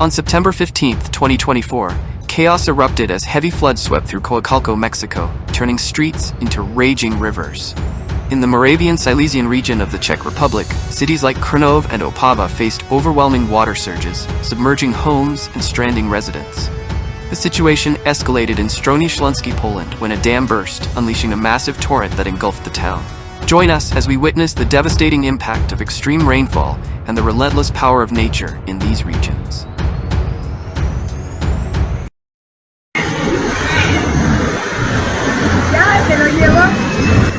On September 15, 2024, chaos erupted as heavy floods swept through Coacalco, Mexico, turning streets into raging rivers. In the Moravian Silesian region of the Czech Republic, cities like Krnov and Opava faced overwhelming water surges, submerging homes and stranding residents. The situation escalated in Strony-Śląski, Poland, when a dam burst, unleashing a massive torrent that engulfed the town. Join us as we witness the devastating impact of extreme rainfall and the relentless power of nature in these regions.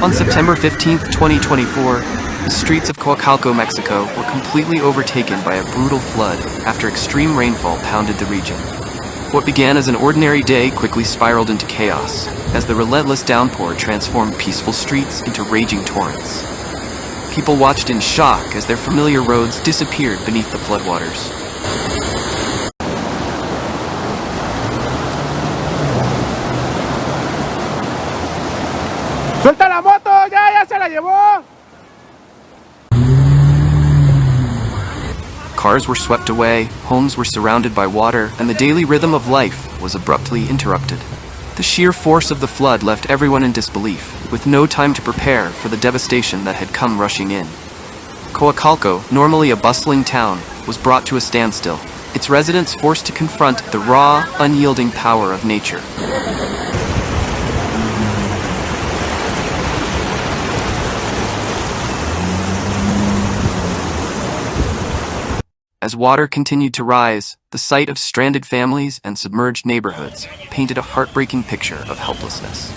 On September 15, 2024, the streets of Coacalco, Mexico were completely overtaken by a brutal flood after extreme rainfall pounded the region. What began as an ordinary day quickly spiraled into chaos, as the relentless downpour transformed peaceful streets into raging torrents. People watched in shock as their familiar roads disappeared beneath the floodwaters. ¡Suelta la moto! ¡Ya se la llevó! Cars were swept away, homes were surrounded by water, and the daily rhythm of life was abruptly interrupted. The sheer force of the flood left everyone in disbelief, with no time to prepare for the devastation that had come rushing in. Coacalco, normally a bustling town, was brought to a standstill, its residents forced to confront the raw, unyielding power of nature. As water continued to rise, the sight of stranded families and submerged neighborhoods painted a heartbreaking picture of helplessness.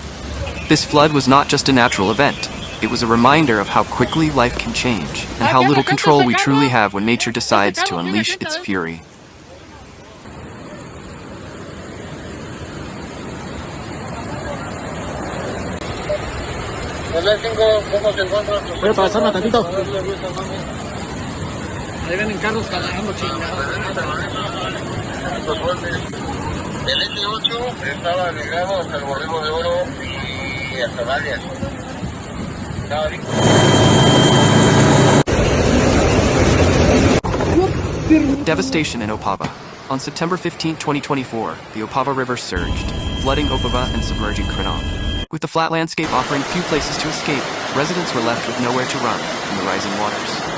This flood was not just a natural event. It was a reminder of how quickly life can change and how little control we truly have when nature decides to unleash its fury. Ahí vienen carros cargando chingados. El S8 estaba ligado hasta el Borrego de Oro y hasta Dalia. Estaba listo. Devastation in Opava. On September 15, 2024, the Opava River surged, flooding Opava and submerging Krnov. With the flat landscape offering few places to escape, residents were left with nowhere to run from the rising waters.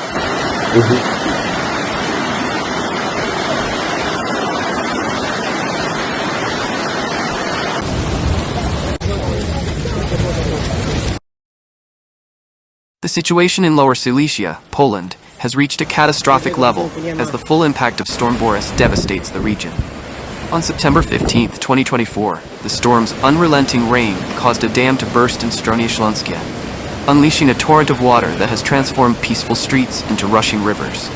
The situation in Lower Silesia, Poland, has reached a catastrophic level as the full impact of Storm Boris devastates the region. On September 15, 2024, the storm's unrelenting rain caused a dam to burst in Strony-Śląskie, unleashing a torrent of water that has transformed peaceful streets into rushing rivers.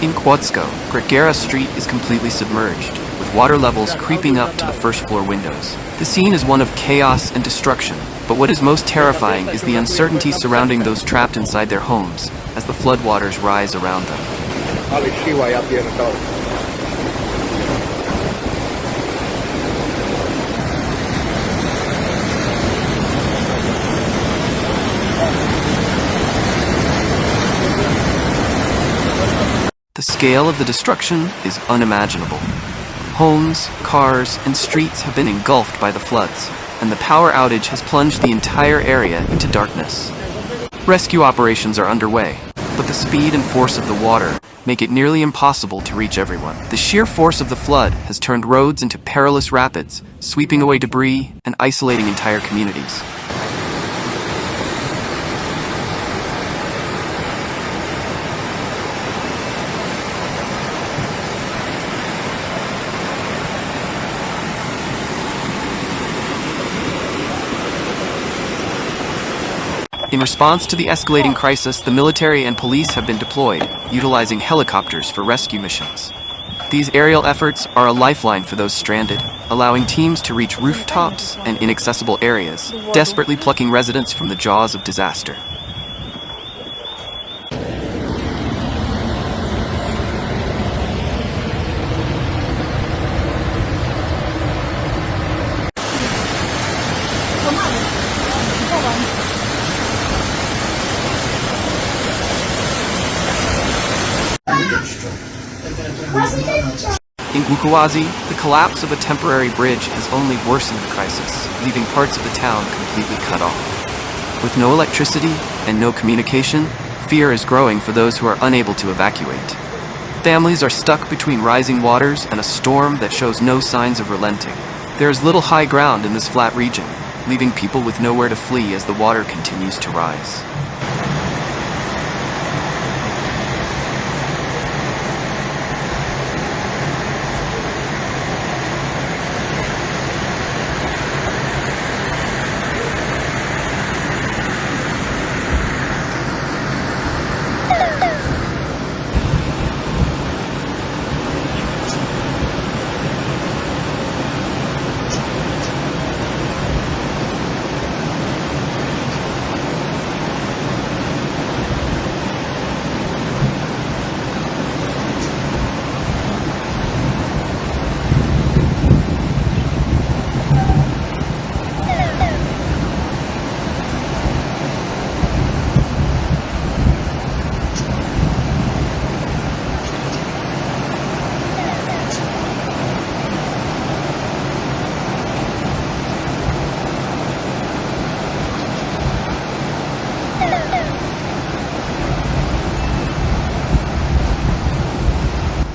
In Kłodzko, Gregera Street is completely submerged, with water levels creeping up to the first-floor windows. The scene is one of chaos and destruction, but what is most terrifying is the uncertainty surrounding those trapped inside their homes as the floodwaters rise around them. The scale of the destruction is unimaginable. Homes, cars, and streets have been engulfed by the floods, and the power outage has plunged the entire area into darkness. Rescue operations are underway, but the speed and force of the water make it nearly impossible to reach everyone. The sheer force of the flood has turned roads into perilous rapids, sweeping away debris and isolating entire communities. In response to the escalating crisis, the military and police have been deployed, utilizing helicopters for rescue missions. These aerial efforts are a lifeline for those stranded, allowing teams to reach rooftops and inaccessible areas, desperately plucking residents from the jaws of disaster. In Glucowazi, the collapse of a temporary bridge has only worsened the crisis, leaving parts of the town completely cut off. With no electricity and no communication, fear is growing for those who are unable to evacuate. Families are stuck between rising waters and a storm that shows no signs of relenting. There is little high ground in this flat region, leaving people with nowhere to flee as the water continues to rise.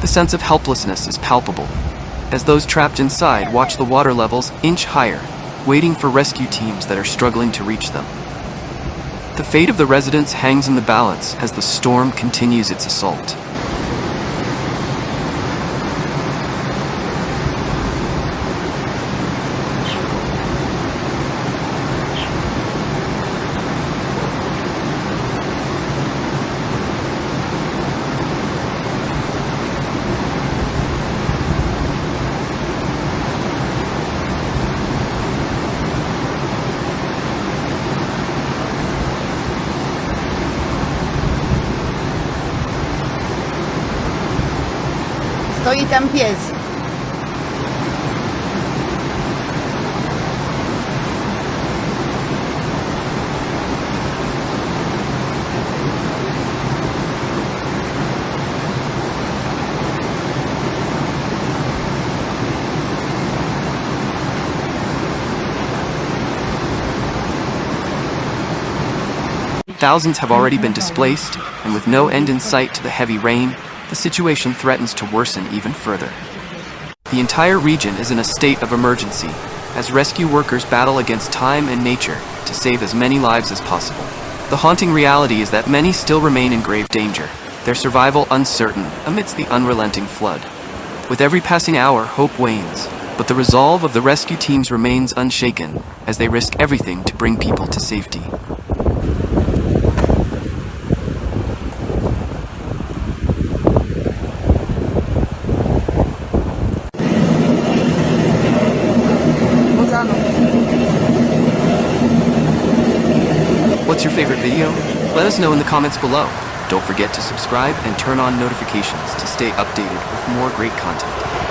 The sense of helplessness is palpable, as those trapped inside watch the water levels inch higher, waiting for rescue teams that are struggling to reach them. The fate of the residents hangs in the balance as the storm continues its assault. Stoi tam pies. Thousands have already been displaced, and with no end in sight to the heavy rain, the situation threatens to worsen even further. The entire region is in a state of emergency, as rescue workers battle against time and nature to save as many lives as possible. The haunting reality is that many still remain in grave danger, their survival uncertain amidst the unrelenting flood. With every passing hour, hope wanes, but the resolve of the rescue teams remains unshaken as they risk everything to bring people to safety. What's your favorite video? Let us know in the comments below. Don't forget to subscribe and turn on notifications to stay updated with more great content.